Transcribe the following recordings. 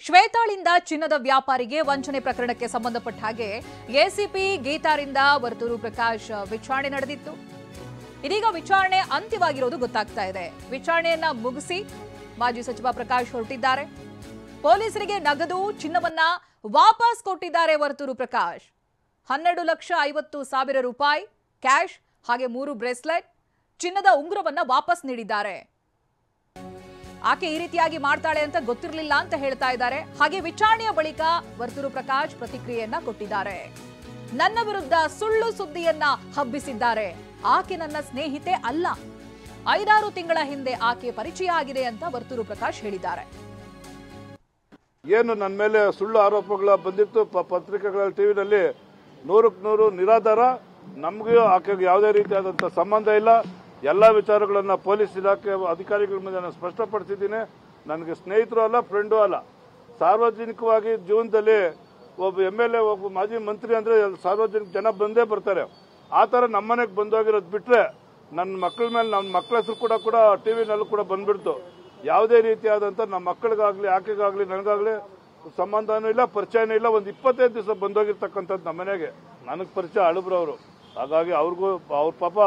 ಶ್ವೇತಾಳಿಂದ ಚಿನ್ನದ ವ್ಯಾಪಾರಿಗೆ ವಂಚನೆ ಪ್ರಕರಣಕ್ಕೆ ಸಂಬಂಧಪಟ್ಟ ಹಾಗೆ ಎಸಿಪಿ ಗೀತಾರಿಂದ ವರ್ತೂರು ಪ್ರಕಾಶ್ ವಿಚಾರಣೆ ನಡೆದಿತ್ತು. ಇದೀಗ ವಿಚಾರಣೆ ಅಂತ್ಯವಾಗಿರೋದು ಗೊತ್ತಾಗ್ತಾ ಇದೆ. ವಿಚಾರಣೆಯನ್ನ ಮುಗಿಸಿ ಮಾಜಿ ಸಚಿವ ಪ್ರಕಾಶ್ ಹೊರಟಿದ್ದಾರೆ. ಪೊಲೀಸರಿಗೆ ನಗದು ಚಿನ್ನವನ್ನ ವಾಪಸ್ ಕೊಟ್ಟಿದ್ದಾರೆ ವರ್ತೂರು ಪ್ರಕಾಶ್. 12,50,000 ರೂಪಾಯಿ ಕ್ಯಾಶ್ ಹಾಗೆ 3 ಬ್ರೇಸ್ಲೆಟ್ ಚಿನ್ನದ ಉಂಗುರವನ್ನ ವಾಪಸ್ ನೀಡಿದ್ದಾರೆ. ಆಕೆ ಈ ರೀತಿಯಾಗಿ ಮಾಡ್ತಾಳೆ ಅಂತ ಗೊತ್ತಿರಲಿಲ್ಲ ಅಂತ ಹೇಳ್ತಾ ಇದ್ದಾರೆ. ಹಾಗೆ ವಿಚಾರಣೆಯ ಬಳಿಕ ವರ್ತೂರು ಪ್ರಕಾಶ್ ಪ್ರತಿಕ್ರಿಯೆಯನ್ನ ಕೊಟ್ಟಿದ್ದಾರೆ. ನನ್ನ ವಿರುದ್ಧ ಸುಳ್ಳು ಸುದ್ದಿಯನ್ನ ಹಬ್ಬಿಸಿದ್ದಾರೆ. ಆಕೆ ನನ್ನ ಸ್ನೇಹಿತೆ ಅಲ್ಲ. 5-6 ತಿಂಗಳ ಹಿಂದೆ ಆಕೆ ಪರಿಚಯ ಆಗಿದೆ ಅಂತ ವರ್ತೂರು ಪ್ರಕಾಶ್ ಹೇಳಿದ್ದಾರೆ. ಏನು ನನ್ನ ಮೇಲೆ ಸುಳ್ಳು ಆರೋಪಗಳ ಬಂದಿತ್ತು ಪತ್ರಿಕೆಗಳಲ್ಲಿ ಟಿವಿನಲ್ಲಿ 100% ನಿರಾಧಾರ. ನಮಗೂ ಆಕೆಗೆ ಯಾವುದೇ ರೀತಿಯಾದಂಥ ಸಂಬಂಧ ಇಲ್ಲ. ಎಲ್ಲ ವಿಚಾರಗಳನ್ನ ಪೊಲೀಸ್ ಇಲಾಖೆ ಅಧಿಕಾರಿಗಳ ಮುಂದೆ ನಾನು ಸ್ಪಷ್ಟಪಡಿಸಿದ್ದೀನಿ. ನನಗೆ ಸ್ನೇಹಿತರು ಅಲ್ಲ, ಫ್ರೆಂಡು ಅಲ್ಲ. ಸಾರ್ವಜನಿಕವಾಗಿ ಜೀವನದಲ್ಲಿ ಒಬ್ಬ MLA ಒಬ್ಬ ಮಾಜಿ ಮಂತ್ರಿ ಅಂದ್ರೆ ಸಾರ್ವಜನಿಕ ಜನ ಬಂದೇ ಬರ್ತಾರೆ. ಆ ಥರ ನಮ್ಮನೆಗೆ ಬಂದೋಗಿರೋದು ಬಿಟ್ರೆ ನನ್ನ ಮಕ್ಕಳ ಮೇಲೆ ನನ್ನ ಮಕ್ಕಳ ಹೆಸರು ಕೂಡ ಟಿವಿನಲ್ಲೂ ಕೂಡ ಬಂದ್ಬಿಡ್ತು. ಯಾವುದೇ ರೀತಿಯಾದಂಥ ನಮ್ಮ ಮಕ್ಕಳಿಗಾಗ್ಲಿ ಆಕೆಗಾಗ್ಲಿ ನನಗಾಗ್ಲಿ ಸಂಬಂಧನೂ ಇಲ್ಲ, ಪರಿಚಯನೂ ಇಲ್ಲ. ಒಂದು 25 ದಿವಸ ಬಂದೋಗಿರ್ತಕ್ಕಂಥದ್ದು ನಮ್ಮ ಮನೆಗೆ. ನನಗೆ ಪರಿಚಯ ಅಳುಬ್ರವರು. ಹಾಗಾಗಿ ಅವ್ರಿಗೂ ಅವ್ರ ಪಾಪ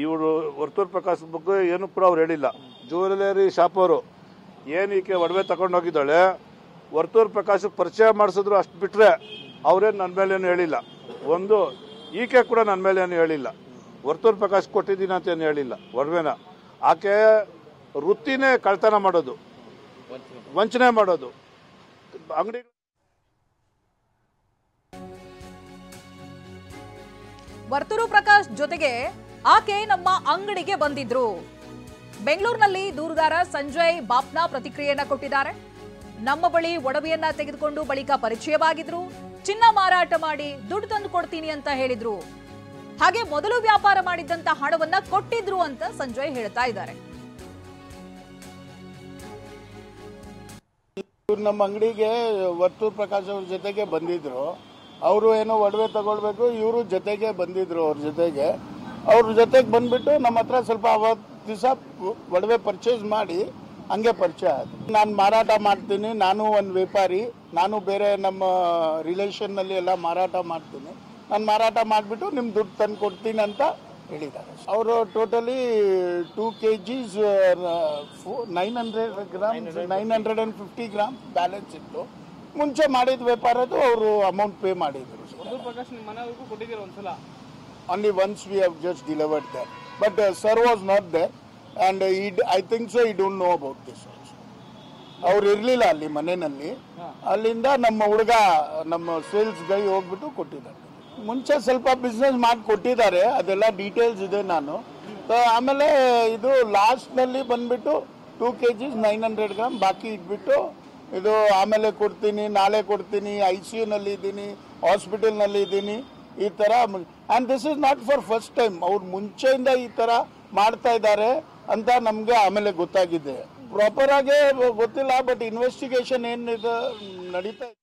ಇವರು ವರ್ತೂರು ಪ್ರಕಾಶ್ ಬಗ್ಗೆ ಏನು ಕೂಡ ಅವ್ರು ಹೇಳಿಲ್ಲ. ಜ್ಯುವೆಲರಿ ಶಾಪ್ ಅವರು ಏನು ಈಕೆ ಒಡವೆ ತಗೊಂಡೋಗಿದ್ದಾಳೆ, ವರ್ತೂರು ಪ್ರಕಾಶ್ ಪರಿಚಯ ಮಾಡಿಸಿದ್ರು. ಅಷ್ಟು ಬಿಟ್ರೆ ಅವ್ರೇನು ನನ್ನ ಮೇಲೇನು ಹೇಳಿಲ್ಲ. ಒಂದು ಈಕೆ ಕೂಡ ನನ್ನ ಮೇಲೇನು ಹೇಳಿಲ್ಲ. ವರ್ತೂರು ಪ್ರಕಾಶ್ ಕೊಟ್ಟಿದ್ದೀನಿ ಅಂತ ಏನು ಹೇಳಿಲ್ಲ ಒಡವೆನ. ಆಕೆ ವೃತ್ತಿನೇ ಕಳ್ತನ ಮಾಡೋದು, ವಂಚನೆ ಮಾಡೋದು. ಅಂಗಡಿ ವರ್ತೂರು ಪ್ರಕಾಶ್ ಜೊತೆಗೆ ಆಕೆ ನಮ್ಮ ಅಂಗಡಿಗೆ ಬಂದಿದ್ರು. ಬೆಂಗಳೂರಿನಲ್ಲಿ ದೂರುದಾರ ಸಂಜಯ್ ಬಾಪ್ನಾ ಪ್ರತಿಕ್ರಿಯೆಯನ್ನ ಕೊಟ್ಟಿದ್ದಾರೆ. ನಮ್ಮ ಬಳಿ ಒಡವೆಯನ್ನ ತೆಗೆದುಕೊಂಡು ಬಳಿಕ ಪರಿಚಯವಾಗಿದ್ರು. ಚಿನ್ನ ಮಾರಾಟ ಮಾಡಿ ದುಡ್ಡು ತಂದು ಕೊಡ್ತೀನಿ ಅಂತ ಹೇಳಿದ್ರು. ಹಾಗೆ ಮೊದಲು ವ್ಯಾಪಾರ ಮಾಡಿದ್ದಂತ ಹಣವನ್ನ ಕೊಟ್ಟಿದ್ರು ಅಂತ ಸಂಜಯ್ ಹೇಳ್ತಾ ಇದ್ದಾರೆ. ನಮ್ಮ ಅಂಗಡಿಗೆ ವರ್ತೂರು ಪ್ರಕಾಶ್ ಅವ್ರ ಜೊತೆಗೆ ಬಂದಿದ್ರು. ಅವರು ಏನೋ ಒಡವೆ ತಗೊಳ್ಬೇಕು, ಇವರು ಜೊತೆಗೆ ಬಂದಿದ್ರು. ಅವ್ರ ಜೊತೆಗೆ ಬಂದ್ಬಿಟ್ಟು ನಮ್ಮ ಹತ್ರ ಸ್ವಲ್ಪ ಅವತ್ತು ದಿವಸ ಒಡವೆ ಪರ್ಚೇಸ್ ಮಾಡಿ ಹಂಗೆ ಪರಿಚಯ ಆಯ್ತು. ನಾನು ಮಾರಾಟ ಮಾಡ್ತೀನಿ, ನಾನು ಒಂದು ವ್ಯಾಪಾರಿ, ನಾನು ಬೇರೆ ನಮ್ಮ ರಿಲೇಷನ್ನಲ್ಲಿ ಎಲ್ಲ ಮಾರಾಟ ಮಾಡ್ತೀನಿ. ನಾನು ಮಾರಾಟ ಮಾಡಿಬಿಟ್ಟು ನಿಮ್ಮ ದುಡ್ಡು ತಂದು ಕೊಡ್ತೀನಿ ಅಂತ ಹೇಳಿದ್ದಾರೆ. ಅವರು totally 2 kgs 900 grams 950 grams balance ಇತ್ತು. ಮುಂಚೆ ಮಾಡಿದ ವ್ಯಾಪಾರದ್ದು ಅವರು ಅಮೌಂಟ್ ಪೇ ಮಾಡಿದ್ರು. Only once we have just delivered that, but sir was not there, and I think so he don't know about this also. ಅವ್ರು ಇರ್ಲಿಲ್ಲ ಅಲ್ಲಿ ಮನೆಯಲ್ಲಿ. ಅಲ್ಲಿಂದ ನಮ್ಮ ಹುಡುಗ ನಮ್ಮ ಸೇಲ್ಸ್ ಗೈ ಹೋಗ್ಬಿಟ್ಟು ಕೊಟ್ಟಿದ್ದಾರೆ. ಮುಂಚೆ ಸ್ವಲ್ಪ ಬಿಸ್ನೆಸ್ ಮಾಡಿ ಕೊಟ್ಟಿದ್ದಾರೆ, ಅದೆಲ್ಲ ಡೀಟೇಲ್ಸ್ ಇದೆ ನಾನು. ಆಮೇಲೆ ಇದು ಲಾಸ್ಟ್ ನಲ್ಲಿ ಬಂದ್ಬಿಟ್ಟು 2 kgs 900 grams ಬಾಕಿ ಇಟ್ಬಿಟ್ಟು ಇದು ಆಮೇಲೆ ಕೊಡ್ತೀನಿ, ನಾಳೆ ಕೊಡ್ತೀನಿ, ICU ನಲ್ಲಿ ಇದ್ದೀನಿ, ಹಾಸ್ಪಿಟಲ್ ನಲ್ಲಿ ಇದ್ದೀನಿ, ಈ ತರ. And this is not for first time. ಅವ್ರು ಮುಂಚೆಯಿಂದ ಈ ತರ ಮಾಡ್ತಾ ಇದ್ದಾರೆ ಅಂತ ನಮ್ಗೆ ಆಮೇಲೆ ಗೊತ್ತಾಗಿದೆ. ಪ್ರಾಪರ್ ಆಗಿ ಗೊತ್ತಿಲ್ಲ, ಬಟ್ ಇನ್ವೆಸ್ಟಿಗೇಷನ್ ಏನಿದೆ ನಡೀತಾ ಇದೆ.